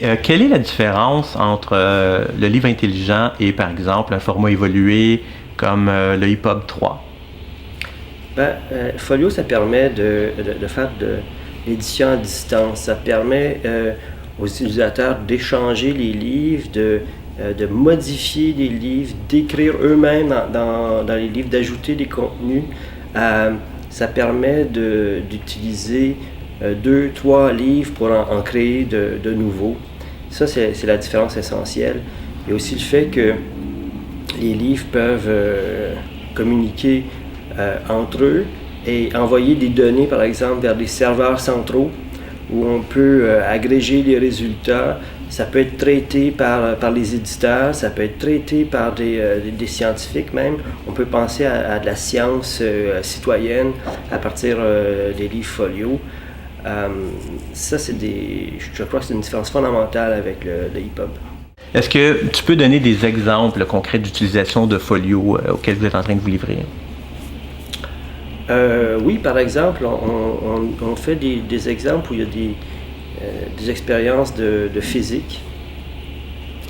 Quelle est la différence entre le livre intelligent et, par exemple, un format évolué comme le EPUB 3? Folio, ça permet de faire de l'édition à distance. Ça permet aux utilisateurs d'échanger les livres, de modifier les livres, d'écrire eux-mêmes dans les livres, d'ajouter des contenus. Ça permet d'utiliser 2-3 livres pour en créer de nouveaux. Ça, c'est la différence essentielle. Il y a aussi le fait que les livres peuvent communiquer entre eux et envoyer des données, par exemple, vers des serveurs centraux où on peut agréger les résultats. Ça peut être traité par les éditeurs, ça peut être traité par des scientifiques même. On peut penser à de la science citoyenne à partir des livres Folio. Ça, je crois que c'est une différence fondamentale avec le EPUB. Est-ce que tu peux donner des exemples concrets d'utilisation de Folio auxquels vous êtes en train de vous livrer? Oui, par exemple, on fait des exemples où il y a des expériences de physique.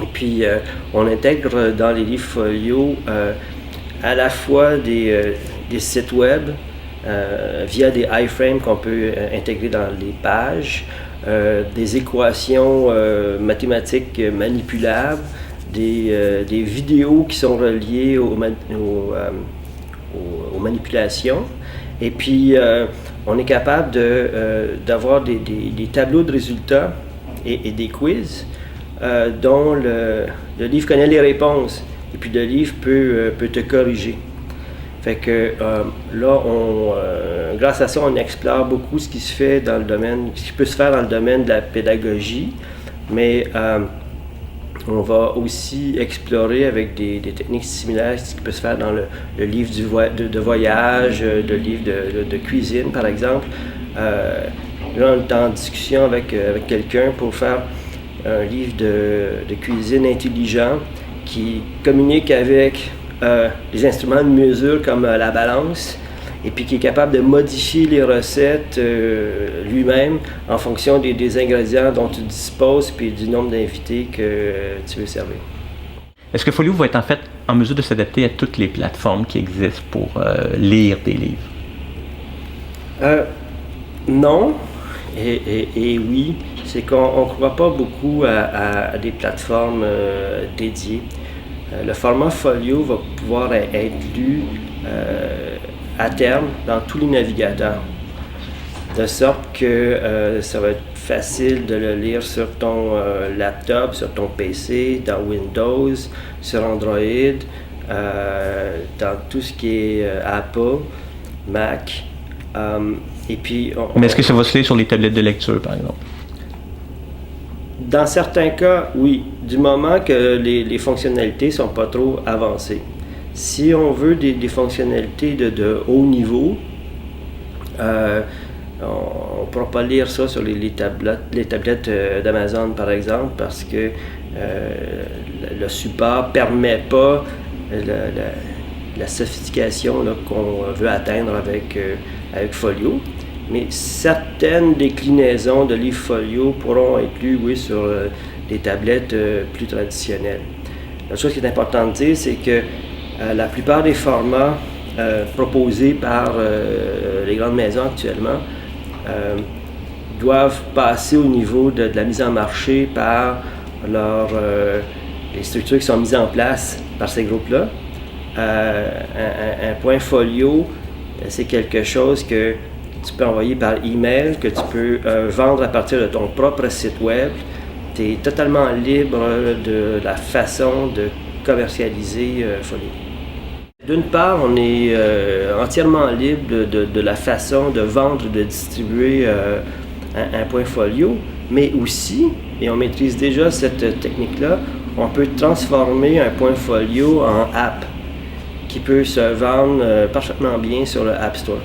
Et puis, on intègre dans les livres Folio à la fois des sites web via des iframes qu'on peut intégrer dans les pages, des équations mathématiques manipulables, des vidéos qui sont reliées aux manipulations. Et puis, on est capable d'avoir des tableaux de résultats et des quiz dont le livre connaît les réponses. Et puis, le livre peut te corriger. Fait que là, grâce à ça, on explore beaucoup ce qui se fait dans le domaine, ce qui peut se faire dans le domaine de la pédagogie, mais on va aussi explorer avec des techniques similaires ce qui peut se faire dans le livre de voyage, le livre de cuisine, par exemple. Là, on est en discussion avec quelqu'un pour faire un livre de cuisine intelligent qui communique avec les instruments de mesure comme la balance, et puis qui est capable de modifier les recettes lui-même en fonction des ingrédients dont tu disposes puis du nombre d'invités que tu veux servir. Est-ce que Folio va être en fait en mesure de s'adapter à toutes les plateformes qui existent pour lire des livres? Non, et oui. C'est qu'on ne croit pas beaucoup à des plateformes dédiées. Le format Folio va pouvoir être lu à terme dans tous les navigateurs, de sorte que ça va être facile de le lire sur ton laptop, sur ton PC, dans Windows, sur Android, dans tout ce qui est Apple, Mac. Et puis Mais est-ce que ça va se lire sur les tablettes de lecture, par exemple? Dans certains cas, oui, du moment que les fonctionnalités ne sont pas trop avancées. Si on veut des fonctionnalités de haut niveau, on ne pourra pas lire ça sur les tablettes d'Amazon, par exemple, parce que le support ne permet pas la sophistication qu'on veut atteindre avec Folio. Mais certaines déclinaisons de livres Folio pourront être lues, oui, sur des tablettes plus traditionnelles. La chose qui est importante de dire, c'est que la plupart des formats proposés par les grandes maisons actuellement doivent passer au niveau de la mise en marché par les structures qui sont mises en place par ces groupes-là. Un point Folio, c'est quelque chose que tu peux envoyer par email, que tu peux vendre à partir de ton propre site web. Tu es totalement libre de la façon de commercialiser Folio. D'une part, on est entièrement libre de la façon de vendre, de distribuer un point Folio, mais aussi, et on maîtrise déjà cette technique-là, on peut transformer un point Folio en app qui peut se vendre parfaitement bien sur le App Store.